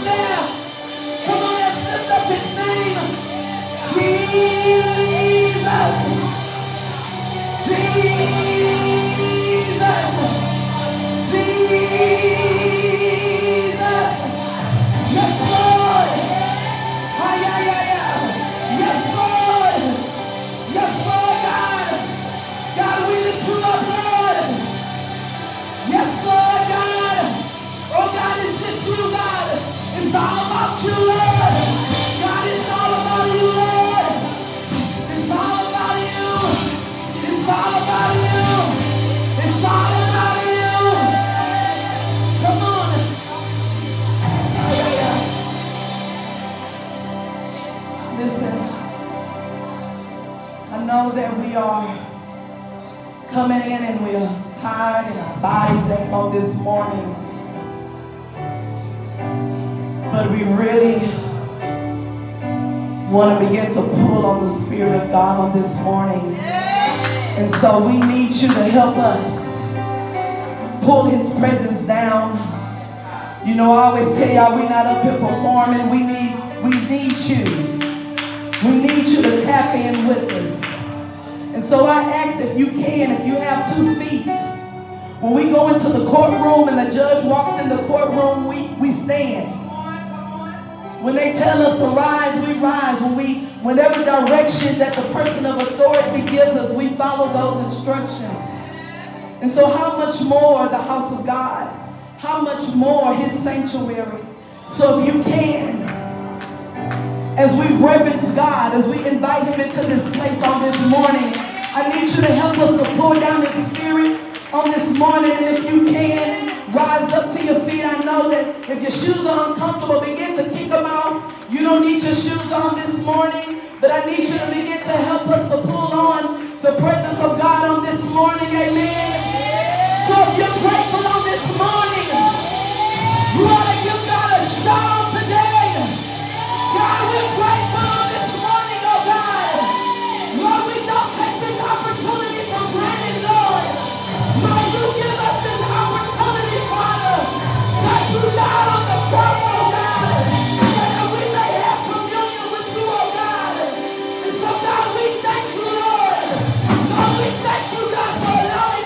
there. Come on, let's lift up his name. Jesus. Jesus. Jesus. Yes, Lord. Ay, ay, ay, ay. Yes, Lord. Yes, Lord God. God, we lift you up, Lord. Yes, Lord God. Oh, God, it's just you, God. It's all about you, Lord. God, it's all about you, Lord. It's all about you. It's all about you. It's all about you. Come on. Ay, ay, ay. Listen, I know that we are coming in and we're tired and our bodies ache on this morning. But we really want to begin to pull on the Spirit of God on this morning. And so we need you to help us pull his presence down. You know, I always tell y'all we're not up here performing. We need you. We need you to tap in with us. And so I ask if you can, if you have 2 feet, when we go into the courtroom and the judge walks in the courtroom, we stand. When they tell us to rise, we rise. Whenever direction that the person of authority gives us, we follow those instructions. And so how much more the house of God? How much more his sanctuary? So if you can, as we reverence God, as we invite him into this place on this morning, I need you to help us to pour down his Spirit on this morning. And if you can, rise up to your feet. I know that if your shoes are uncomfortable, begin to kick them off. You don't need your shoes on this morning, but I need you to begin to help us to pull on the presence of God on this morning. Amen. So if you're grateful on this morning, you ought to give God a shout today. God, we're grateful on this morning, oh God. Lord, we don't take this opportunity for granted, Lord. Lord, you give us this opportunity, Father, that you died on the cross, oh God, that we may have communion with you, oh God. And so, God, we thank you, Lord. Lord, we thank you, God, for allowing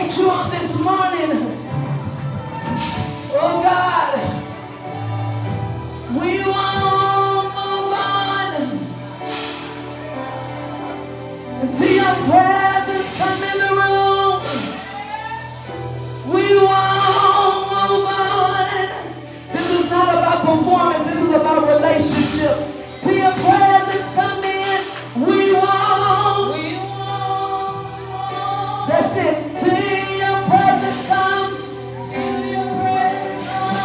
dedicate you on this morning. Oh God, we won't move on until your presence come in the room. We won't move on. This is not about performance, this is about relationship. Till your presence come in, we won't. That's it. Till your presence come.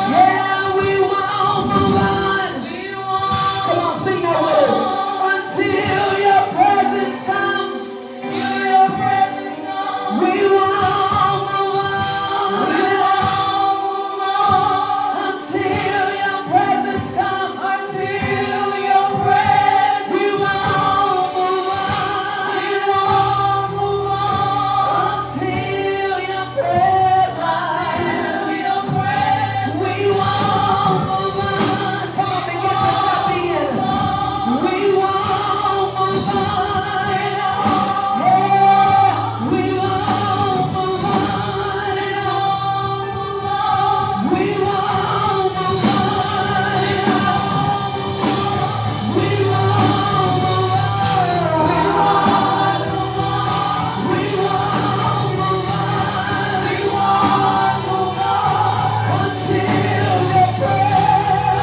Yeah, we won't move on. Come on, sing that with us. Until your presence come. We won't move on. Until your presence come. Until your presence. We won't move on. We won't move on. Until your presence. Until your presence. We won't move on. Come on, begin to step in. We won't move on. Yeah, we won't move on. We won't move on. We won't move on. We won't move on. We won't move on until your presence.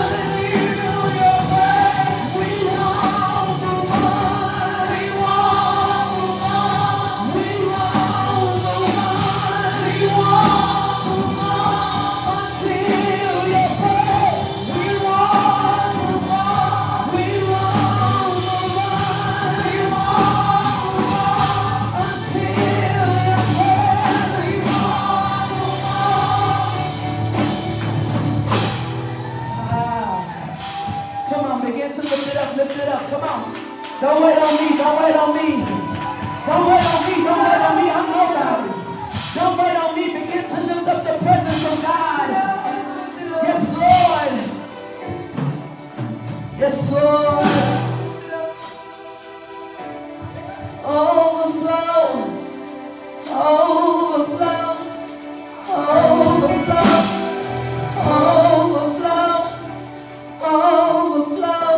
Until your presence. We won't move on. We won't move on. We won't move on. We won't move on until your presence. We won't move on. We won't move on. We won't move on until your presence. We won't move on. Come on, begin to lift it up, lift it up. Come on. Don't wait on me, don't wait on me. Don't wait on me, don't wait on me. I'm nobody. Don't wait on me. Begin to lift up the presence of God. Yes, Lord. Yes, Lord. Overflow. Overflow. Overflow. Overflow. Overflow.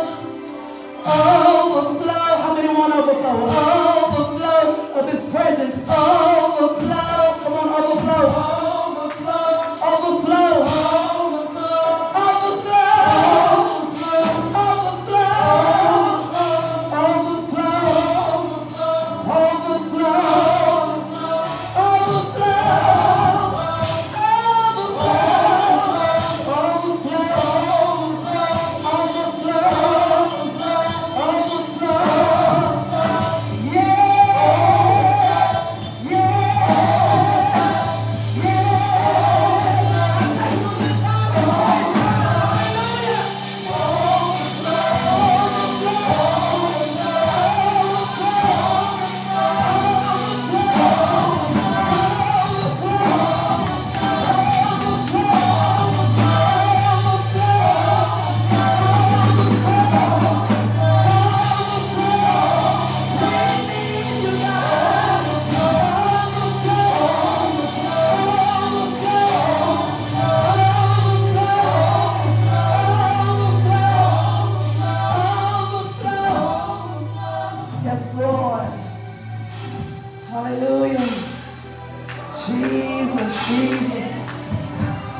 Overflow. How many want overflow? Overflow of His presence. Overflow. Come on, overflow. Overflow. Overflow. Overflow. Overflow.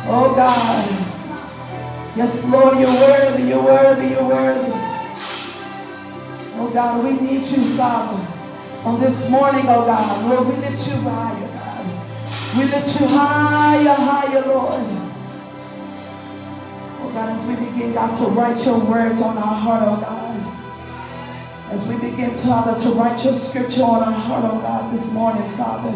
Oh God. Yes, Lord, you're worthy, you're worthy, you're worthy. Oh God, we need you, Father. On this morning, oh God, Lord, we lift you higher, God. We lift you higher, higher, Lord. Oh God, as we begin, God, to write your words on our heart, oh God. As we begin, Father, to write your scripture on our heart, oh God, this morning, Father.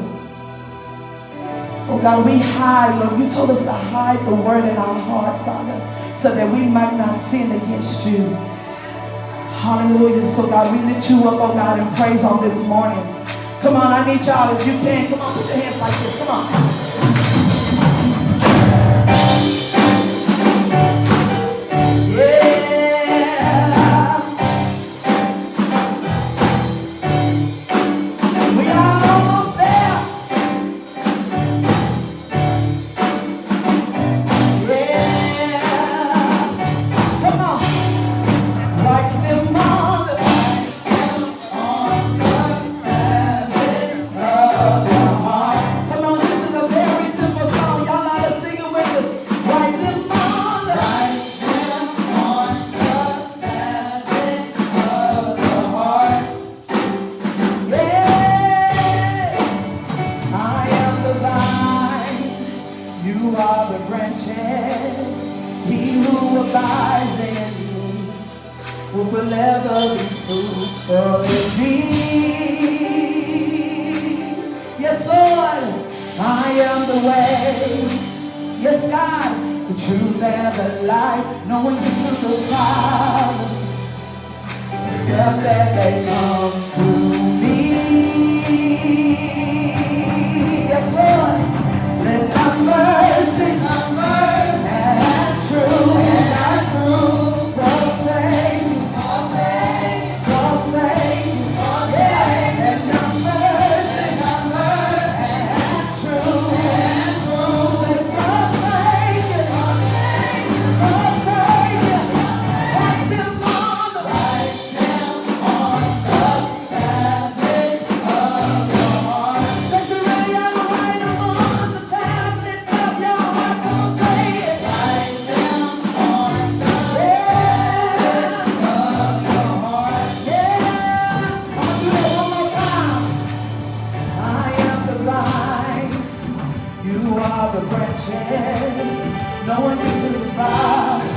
Oh God, we hide, Lord. You told us to hide the word in our heart, Father, so that we might not sin against you. Hallelujah. So God, we lift you up, oh God, in praise on this morning. Come on, I need y'all, if you can, come on, put your hands like this. Come on. Yeah. We are almost there. will ever be fruitful indeed. Yes, Lord, I am the way. Yes, God, the truth and the light. No one gets to the Father except that they come through me. Yes, Lord, let thy mercy and truth forsake me. No one can do the Father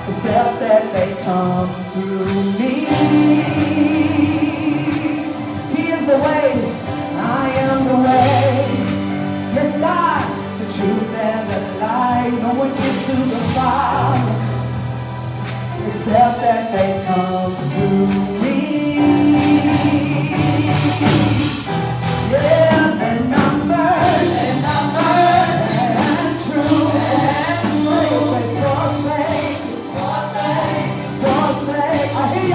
except that they come through me. He is the way, I am the way. Yes, God, the truth and the light. No one gets to the Father except that they come through me. Yeah, the numbers and true. I hear you.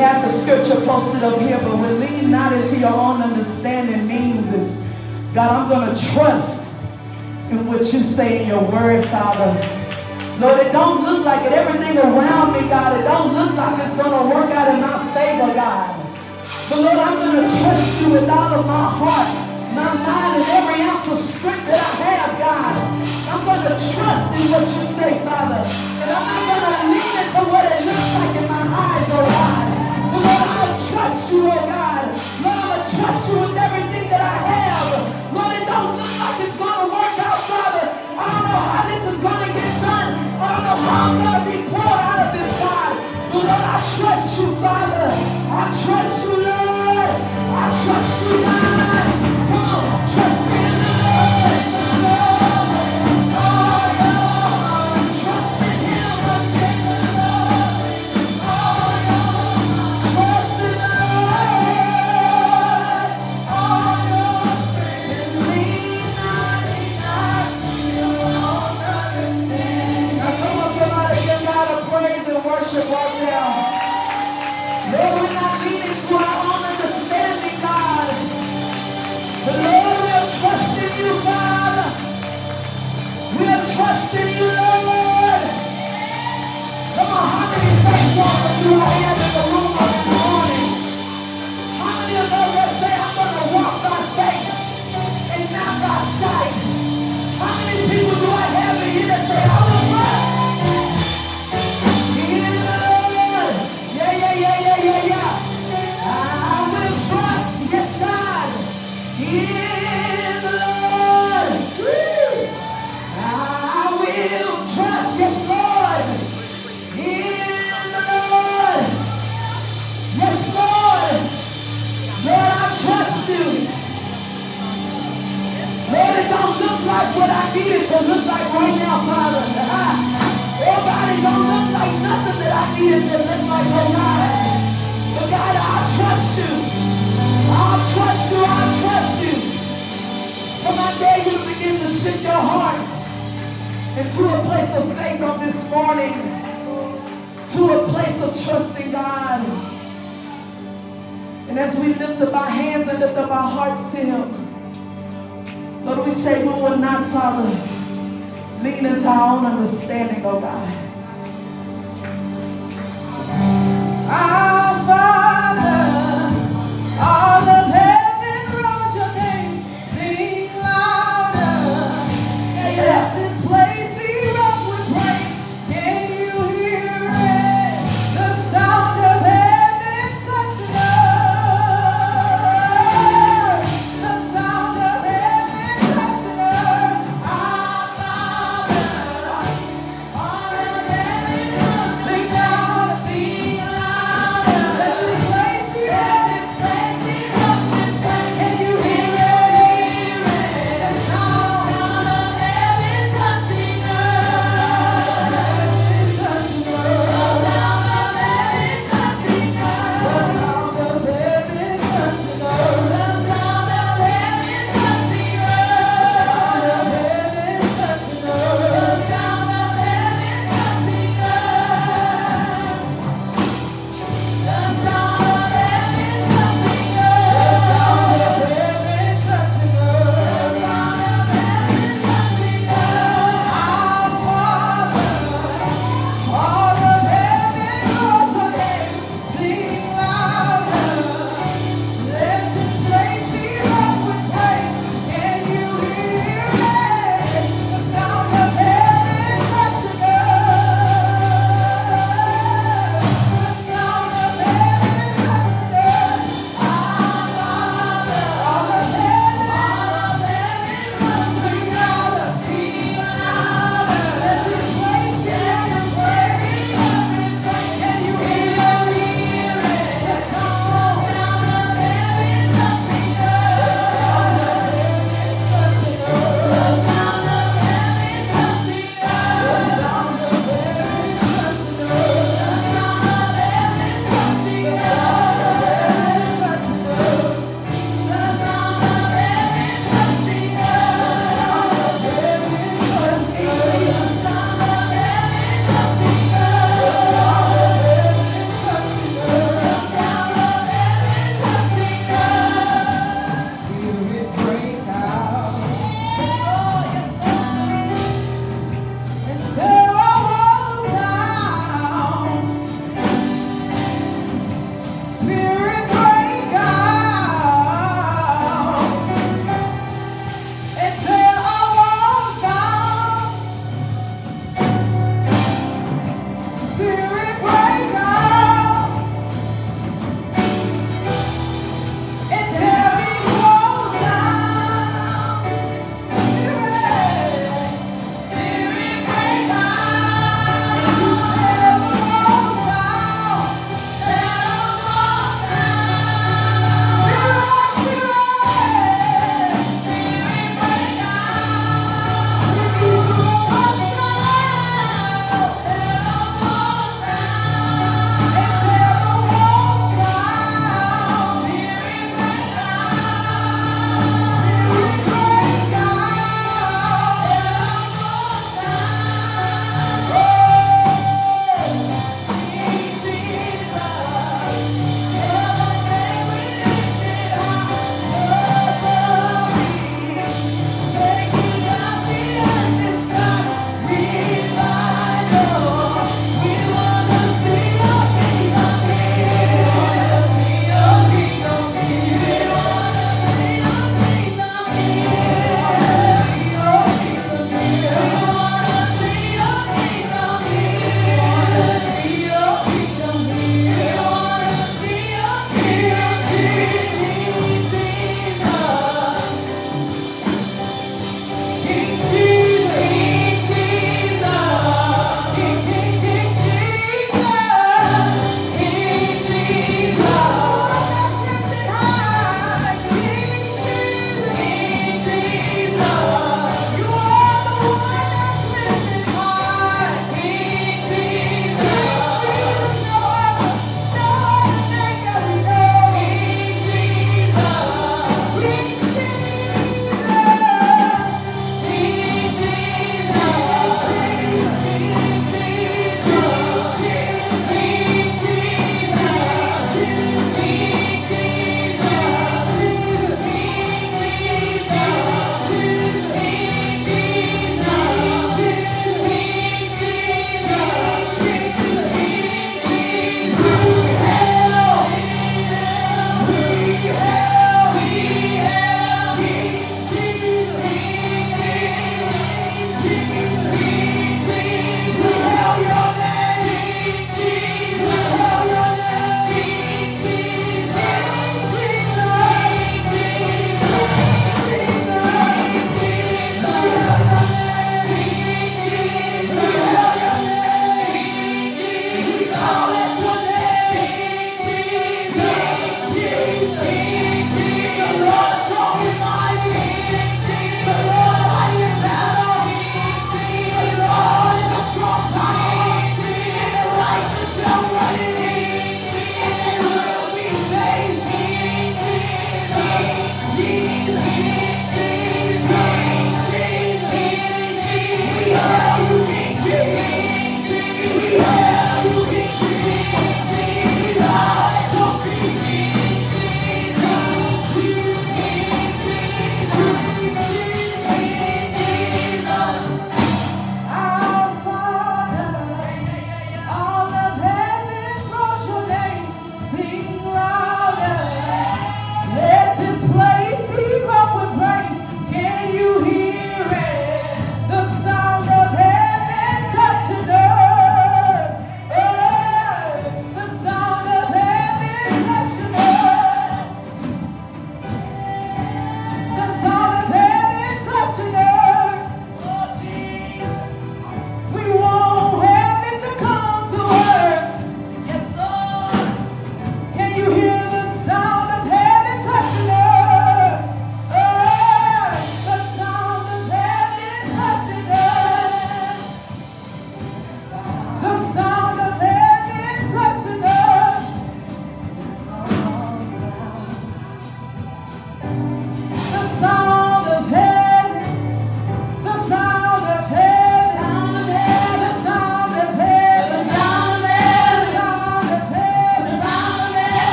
have the scripture posted up here, but when lean not into your own understanding means is, God, I'm going to trust in what you say in your word, Father. Lord, it don't look like it. Everything around me, God, it don't look like it's going to work out in my favor, God. But Lord, I'm going to trust you with all of my heart, my mind, and every ounce of strength that I have, God. I'm going to trust in what you say, Father. And I'm not going to lean into what it looks like in my eyes, oh God. But Lord, I'm going to trust you, oh God. Lord, I'm going to trust you with everything that I have. Lord, it don't look like it's going to work out, Father. I don't know how this is going to get done. I don't know how I'm going to be poured out of this, God. But Lord, I trust you, Father. I trust you, Lord. I trust you, God. Come on, trust me in the Lord. To a place of faith on this morning, to a place of trusting God. And as we lift up our hands and lift up our hearts to Him, Lord, we say we will not, Father, lean into our own understanding, oh God.